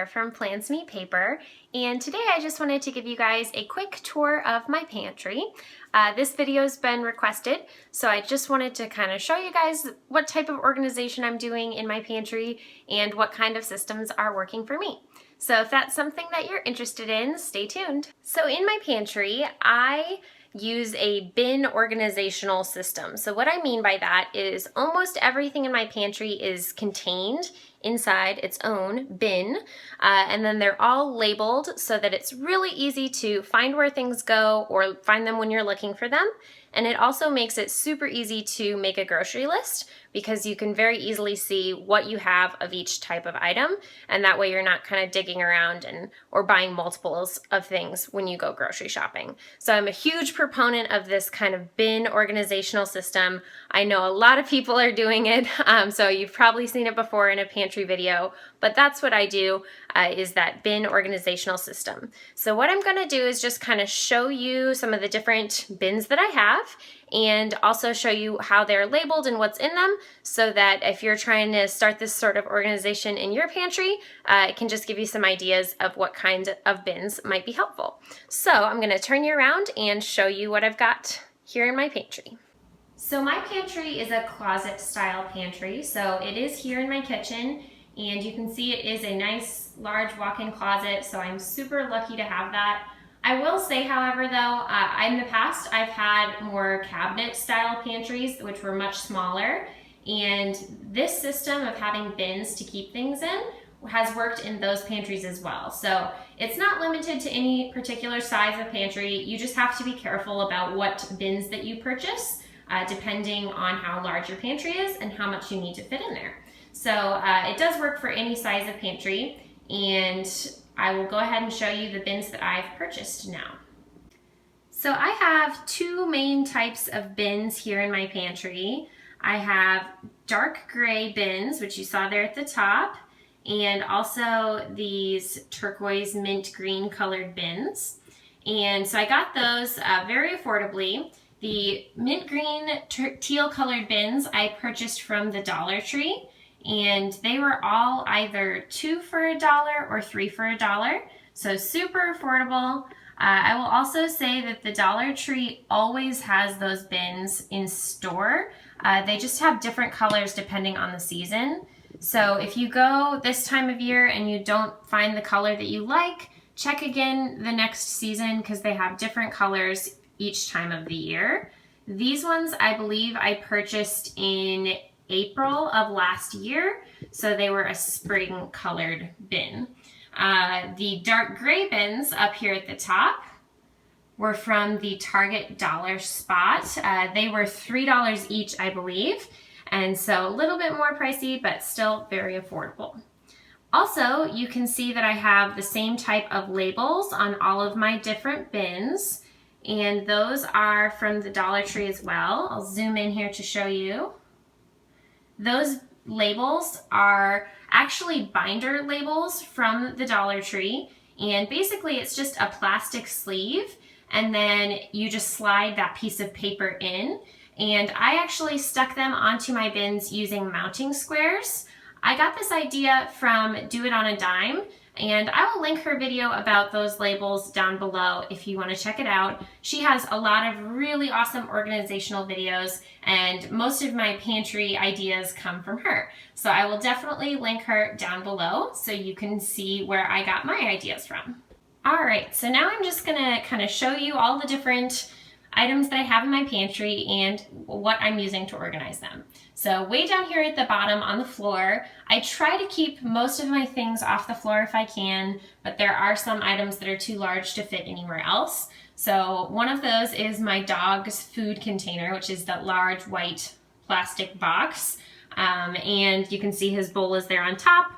here from Plans Meet Paper, and today I just wanted to give you guys a quick tour of my pantry. This video's been requested, so I just wanted to kind of show you guys what type of organization I'm doing in my pantry and what kind of systems are working for me. So if that's something that you're interested in, stay tuned. So in my pantry, I use a bin organizational system. So what I mean by that is almost everything in my pantry is contained inside its own bin, and then they're all labeled so that it's really easy to find where things go or find them when you're looking for them. And it also makes it super easy to make a grocery list because you can very easily see what you have of each type of item, and that way you're not kind of digging around or buying multiples of things when you go grocery shopping. So I'm a huge proponent of this kind of bin organizational system. I know a lot of people are doing it, so you've probably seen it before in a pantry video, but that's what I do, is that bin organizational system. So what I'm gonna do is just kind of show you some of the different bins that I have, and also show you how they're labeled and what's in them, so that if you're trying to start this sort of organization in your pantry, it can just give you some ideas of what kind of bins might be helpful. So I'm going to turn you around and show you what I've got here in my pantry. So my pantry is a closet style pantry, so it is here in my kitchen, and you can see it is a nice large walk-in closet, so I'm super lucky to have that. I will say, however, though, in the past I've had more cabinet style pantries which were much smaller, and this system of having bins to keep things in has worked in those pantries as well. So it's not limited to any particular size of pantry. You just have to be careful about what bins that you purchase, depending on how large your pantry is and how much you need to fit in there. So it does work for any size of pantry, and I will go ahead and show you the bins that I've purchased now. So I have two main types of bins here in my pantry. I have dark gray bins, which you saw there at the top, and also these turquoise mint green colored bins. And so I got those very affordably. The mint green teal colored bins I purchased from the Dollar Tree, and they were all either 2 for $1 or 3 for $1, so super affordable. I will also say that the Dollar Tree always has those bins in store. They just have different colors depending on the season. So if you go this time of year and you don't find the color that you like, check again the next season because they have different colors each time of the year. These ones I believe I purchased in April of last year, so they were a spring colored bin. The dark gray bins up here at the top were from the Target Dollar Spot. They were $3 each, I believe, and so a little bit more pricey, but still very affordable. Also, you can see that I have the same type of labels on all of my different bins, and those are from the Dollar Tree as well. I'll zoom in here to show you. Those labels are actually binder labels from the Dollar Tree, and basically it's just a plastic sleeve, and then you just slide that piece of paper in, and I actually stuck them onto my bins using mounting squares. I got this idea from Do It on a Dime, and I will link her video about those labels down below if you want to check it out. She has a lot of really awesome organizational videos, and most of my pantry ideas come from her. So I will definitely link her down below so you can see where I got my ideas from. All right, so now I'm just gonna kind of show you all the different items that I have in my pantry and what I'm using to organize them. So way down here at the bottom on the floor, I try to keep most of my things off the floor if I can, but there are some items that are too large to fit anywhere else. So one of those is my dog's food container, which is that large white plastic box. And you can see his bowl is there on top.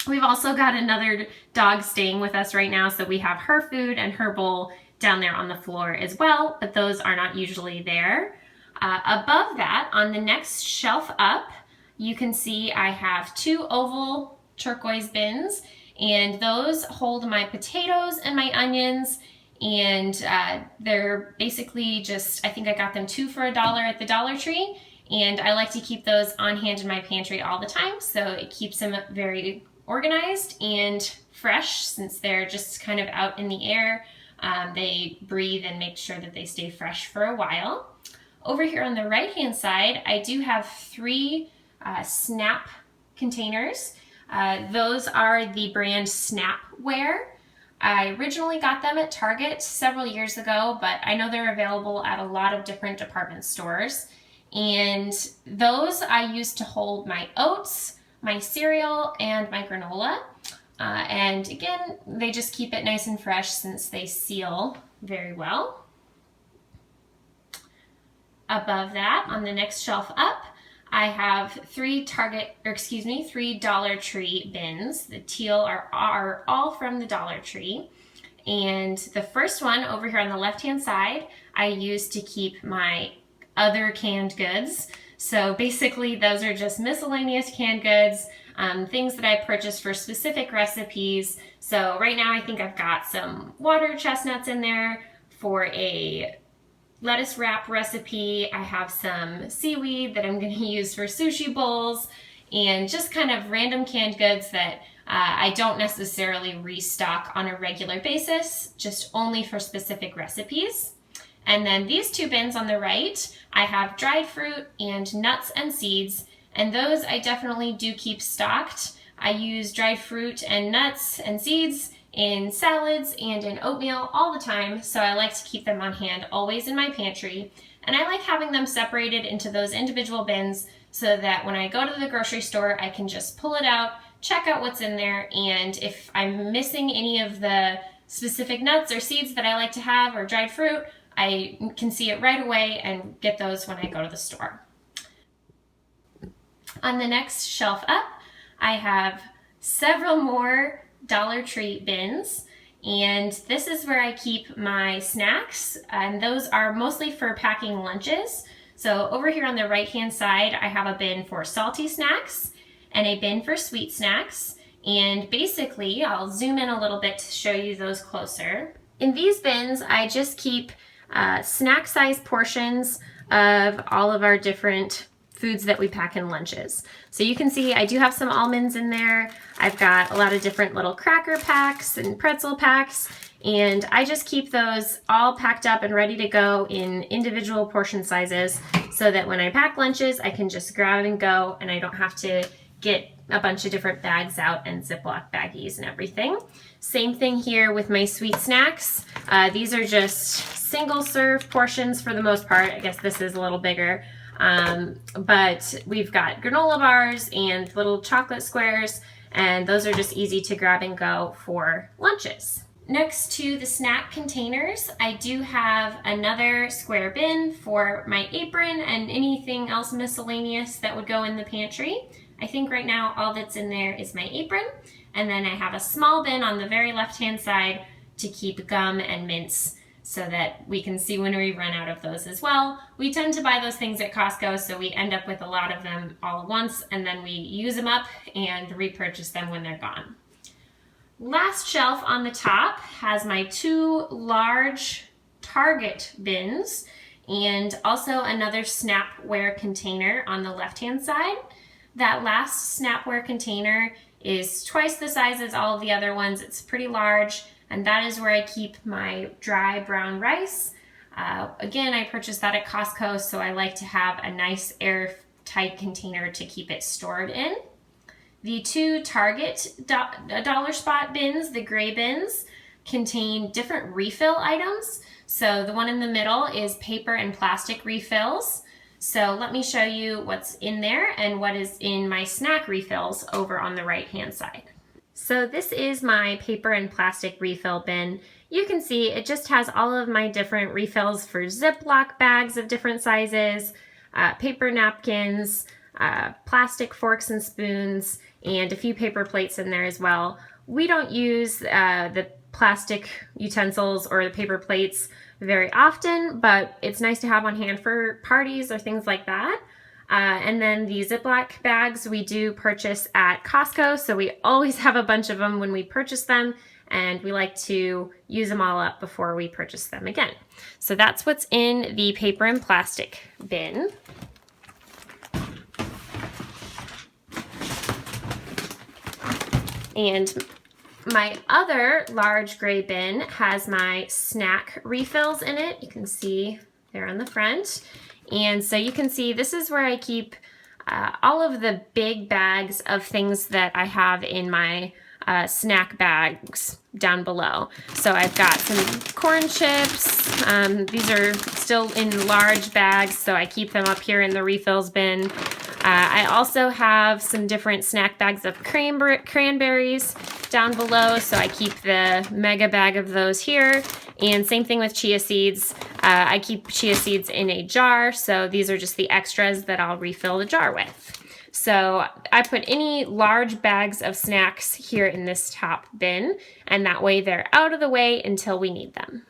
We've also got another dog staying with us right now, so we have her food and her bowl down there on the floor as well, but those are not usually there. Above that, on the next shelf up, you can see I have two oval turquoise bins, and those hold my potatoes and my onions, and they're basically just, I think I got them 2 for $1 at the Dollar Tree, and I like to keep those on hand in my pantry all the time, so it keeps them very organized and fresh since they're just kind of out in the air. They breathe and make sure that they stay fresh for a while. Over here on the right hand side, I do have 3 Snap containers. Those are the brand Snapware. I originally got them at Target several years ago, but I know they're available at a lot of different department stores. And those I use to hold my oats, my cereal, and my granola. And again, they just keep it nice and fresh since they seal very well. Above that, on the next shelf up, I have 3 Dollar Tree bins. The teal are all from the Dollar Tree. And the first one over here on the left-hand side, I use to keep my other canned goods. So basically those are just miscellaneous canned goods, things that I purchased for specific recipes. So right now I think I've got some water chestnuts in there for a lettuce wrap recipe. I have some seaweed that I'm going to use for sushi bowls, and just kind of random canned goods that I don't necessarily restock on a regular basis, just only for specific recipes. And then these 2 bins on the right, I have dried fruit and nuts and seeds, and those I definitely do keep stocked. I use dried fruit and nuts and seeds in salads and in oatmeal all the time, so I like to keep them on hand always in my pantry. And I like having them separated into those individual bins so that when I go to the grocery store, I can just pull it out, check out what's in there, and if I'm missing any of the specific nuts or seeds that I like to have or dried fruit, I can see it right away and get those when I go to the store. On the next shelf up, I have several more Dollar Tree bins, and this is where I keep my snacks, and those are mostly for packing lunches. So over here on the right hand side, I have a bin for salty snacks and a bin for sweet snacks, and basically I'll zoom in a little bit to show you those closer. In these bins, I just keep snack size portions of all of our different foods that we pack in lunches. So you can see I do have some almonds in there. I've got a lot of different little cracker packs and pretzel packs, and I just keep those all packed up and ready to go in individual portion sizes so that when I pack lunches, I can just grab and go and I don't have to get a bunch of different bags out and Ziploc baggies and everything. Same thing here with my sweet snacks. These are just single serve portions for the most part. I guess this is a little bigger. But we've got granola bars and little chocolate squares, and those are just easy to grab and go for lunches. Next to the snack containers, I do have another square bin for my apron and anything else miscellaneous that would go in the pantry. I think right now all that's in there is my apron, and then I have a small bin on the very left-hand side to keep gum and mints so that we can see when we run out of those as well. We tend to buy those things at Costco, so we end up with a lot of them all at once, and then we use them up and repurchase them when they're gone. Last shelf on the top has my 2 large Target bins and also another Snapware container on the left-hand side. That last Snapware container is twice the size as all of the other ones. It's pretty large, and that is where I keep my dry brown rice. Again, I purchased that at Costco, so I like to have a nice airtight container to keep it stored in. The 2 Target Dollar Spot bins, the gray bins, contain different refill items. So the one in the middle is paper and plastic refills. So let me show you what's in there and what is in my snack refills over on the right hand side. So this is my paper and plastic refill bin. You can see it just has all of my different refills for Ziploc bags of different sizes, paper napkins, plastic forks and spoons, and a few paper plates in there as well. We don't use the plastic utensils or the paper plates very often, but it's nice to have on hand for parties or things like that. And then the Ziploc bags we do purchase at Costco, so we always have a bunch of them when we purchase them, and we like to use them all up before we purchase them again. So that's what's in the paper and plastic bin. And my other large gray bin has my snack refills in it. You can see there on the front. And so you can see this is where I keep all of the big bags of things that I have in my snack bags down below. So I've got some corn chips. These are still in large bags, so I keep them up here in the refills bin. I also have some different snack bags of cranberries down below, so I keep the mega bag of those here. And same thing with chia seeds. I keep chia seeds in a jar, so these are just the extras that I'll refill the jar with. So I put any large bags of snacks here in this top bin, and that way they're out of the way until we need them.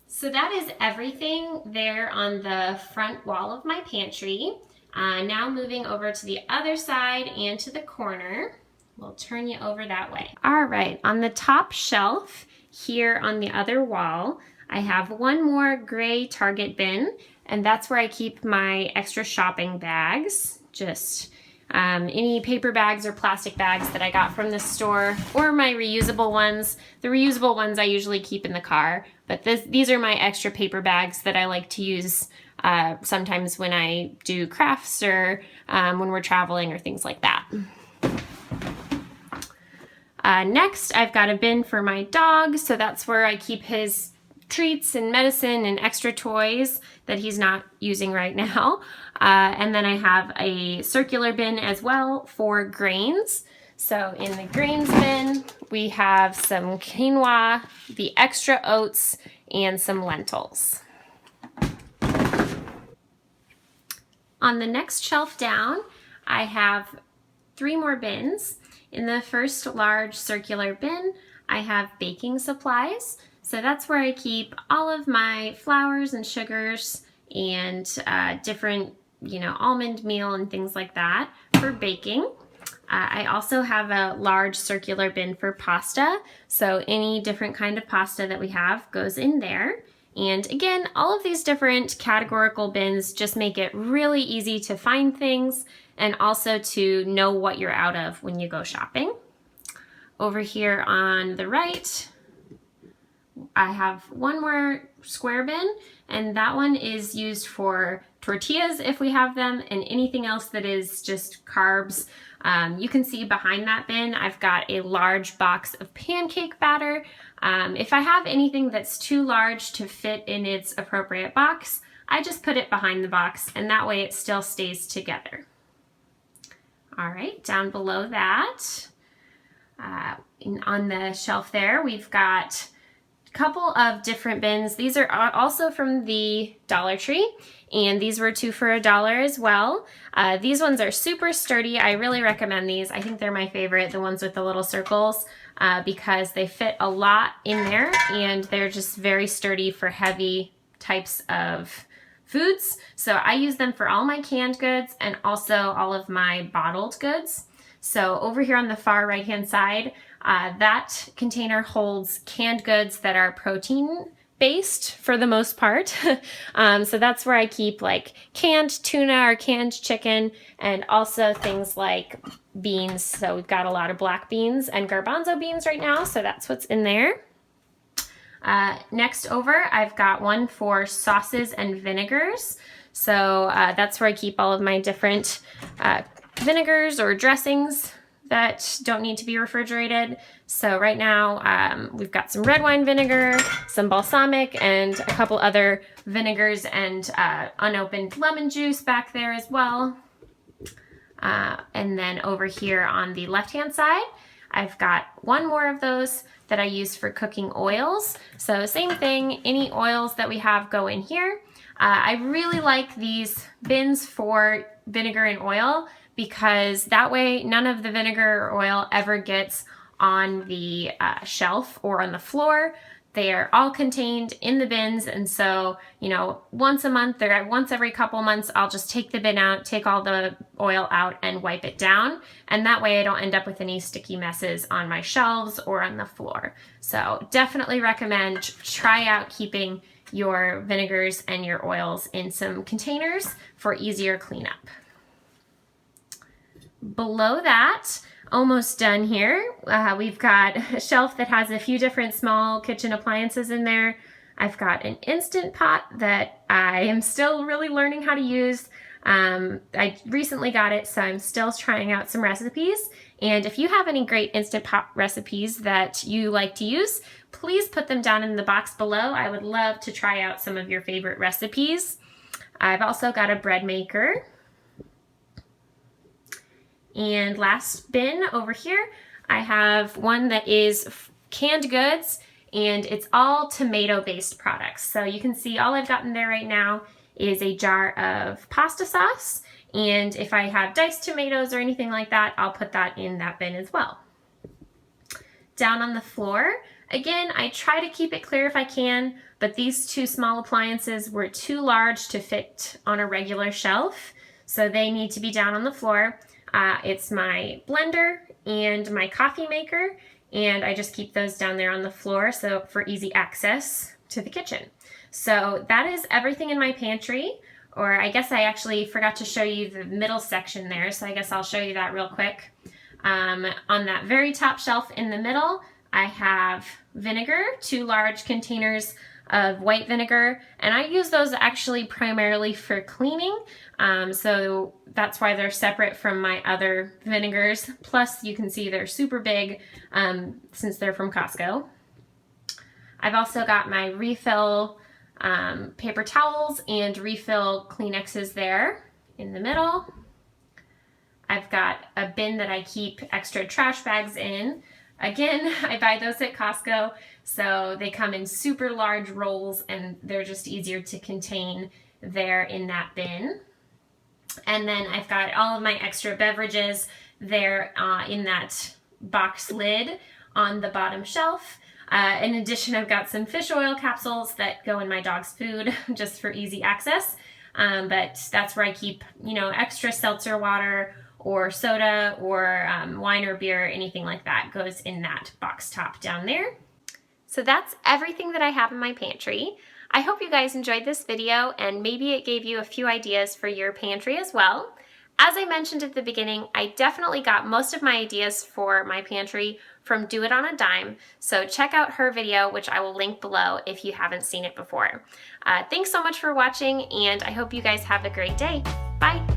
So that is everything there on the front wall of my pantry. Now moving over to the other side and to the corner. We'll turn you over that way. All right, on the top shelf here on the other wall, I have one more gray Target bin, and that's where I keep my extra shopping bags, just any paper bags or plastic bags that I got from the store, or my reusable ones. The reusable ones I usually keep in the car, but these are my extra paper bags that I like to use sometimes when I do crafts or when we're traveling or things like that. Next, I've got a bin for my dog, so that's where I keep his treats and medicine and extra toys that he's not using right now. And then I have a circular bin as well for grains. So in the grains bin, we have some quinoa, the extra oats, and some lentils. On the next shelf down, I have 3 more bins. In the first large circular bin, I have baking supplies. So that's where I keep all of my flours and sugars and different, almond meal and things like that for baking. I also have a large circular bin for pasta. So any different kind of pasta that we have goes in there. And again, all of these different categorical bins just make it really easy to find things and also to know what you're out of when you go shopping. Over here on the right, I have one more square bin, and that one is used for tortillas if we have them, and anything else that is just carbs. You can see behind that bin, I've got a large box of pancake batter. If I have anything that's too large to fit in its appropriate box, I just put it behind the box, and that way it still stays together. All right, down below that, on the shelf there, we've got a couple of different bins. These are also from the Dollar Tree, and these were 2 for $1 as well. These ones are super sturdy. I really recommend these. I think they're my favorite, the ones with the little circles, because they fit a lot in there, and they're just very sturdy for heavy types of foods. So I use them for all my canned goods and also all of my bottled goods. So over here on the far right hand side, that container holds canned goods that are protein based for the most part. So that's where I keep like canned tuna or canned chicken, and also things like beans. So we've got a lot of black beans and garbanzo beans right now, so that's what's in there. Next over, I've got one for sauces and vinegars. So that's where I keep all of my different vinegars or dressings that don't need to be refrigerated. So right now we've got some red wine vinegar, some balsamic, and a couple other vinegars and unopened lemon juice back there as well. And then over here on the left-hand side, I've got one more of those that I use for cooking oils. So same thing, any oils that we have go in here. I really like these bins for vinegar and oil because that way none of the vinegar or oil ever gets on the shelf or on the floor. They are all contained in the bins, and so, once a month or once every couple months, I'll just take the bin out, take all the oil out, and wipe it down, and that way I don't end up with any sticky messes on my shelves or on the floor. So definitely recommend try out keeping your vinegars and your oils in some containers for easier cleanup. below that, almost done here, we've got a shelf that has a few different small kitchen appliances in there. I've got an Instant Pot that I am still really learning how to use. I recently got it, so I'm still trying out some recipes. And if you have any great Instant Pot recipes that you like to use, please put them down in the box below. I would love to try out some of your favorite recipes. I've also got a bread maker. And last bin over here, I have one that is canned goods, and it's all tomato-based products. So you can see all I've got in there right now is a jar of pasta sauce, and if I have diced tomatoes or anything like that, I'll put that in that bin as well. Down on the floor, again, I try to keep it clear if I can, but these two small appliances were too large to fit on a regular shelf, so they need to be down on the floor. It's my blender and my coffee maker, and I just keep those down there on the floor so for easy access to the kitchen. So that is everything in my pantry, or I guess I actually forgot to show you the middle section there, so I guess I'll show you that real quick. On that very top shelf in the middle, I have vinegar, 2 large containers of white vinegar, and I use those actually primarily for cleaning, so that's why they're separate from my other vinegars. Plus you can see they're super big since they're from Costco. I've also got my refill paper towels and refill Kleenexes there in the middle. I've got a bin that I keep extra trash bags in. Again, I buy those at Costco, so they come in super large rolls and they're just easier to contain there in that bin. And then I've got all of my extra beverages there in that box lid on the bottom shelf. In addition, I've got some fish oil capsules that go in my dog's food just for easy access. But that's where I keep, extra seltzer water or soda or wine or beer, anything like that goes in that box top down there. So that's everything that I have in my pantry. I hope you guys enjoyed this video and maybe it gave you a few ideas for your pantry as well. As I mentioned at the beginning, I definitely got most of my ideas for my pantry from Do It on a Dime, so check out her video, which I will link below if you haven't seen it before. Thanks so much for watching, and I hope you guys have a great day. Bye!